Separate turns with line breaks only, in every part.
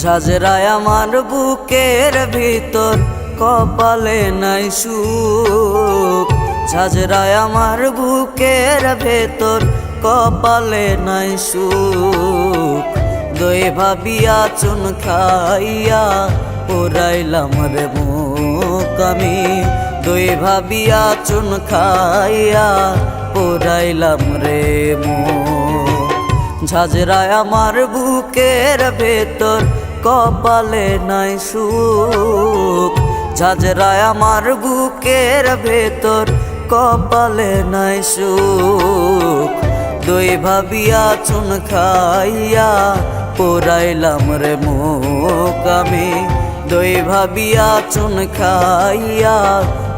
ঝাঁঝরায় আমার বুকের ভিতর কপালে নাই সুখ। ঝাঁঝরায় আমার বুকের ভেতর কপালে নাই সুখ। দই ভাবিয়া চুন খাইয়া পুরাইলাম রে মুখ আমি। দই ভাবিয়া চুন খাইয়া পুরাইলাম রে মুখ। ঝাঁঝরায় আমার বুকের ভেতর কপালে নাই সুখ। ঝাঁঝরায় আমার বুকের ভেতর কপালে নাই সুখ। দই ভাবিয়া চুন খাইয়া পুরাইলাম রে মুখ আমি। দই ভাবিয়া চুন খাইয়া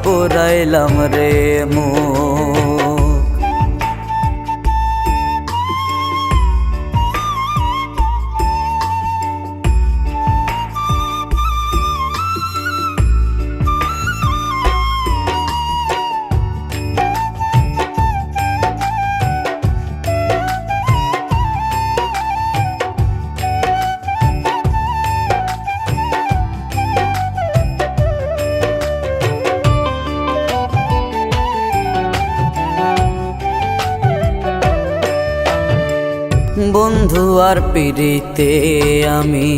পুরাইলাম রে মুখ। বন্ধু আর পিড়িতে আমি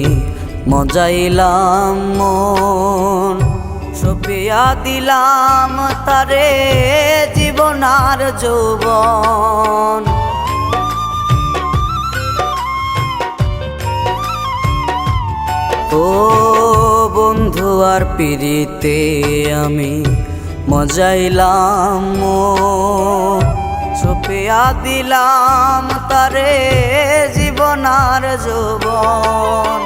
মজাইলাম মন। সপিয়া দিলাম তারে জীবন আর যৌবন। ও বন্ধু আর পিড়িতে আমি মজাইলাম মন। সপিয়া দিলাম তারে জীবন আর যৌবন।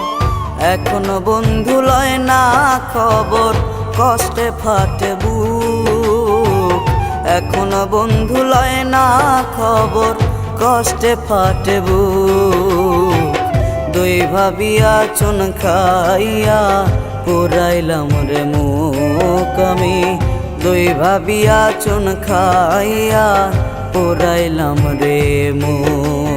এখনো বন্ধু লয় না খবর কষ্টে ফাটে বুক। এখনো বন্ধু লয় না খবর কষ্টে ফাটে বুক। দই ভাবিয়া চুন খাইয়া পুরাইলাম রে মুখ আমি। দই ভাবিয়া চুন খাইয়া পুরাইলাম রে মুখ।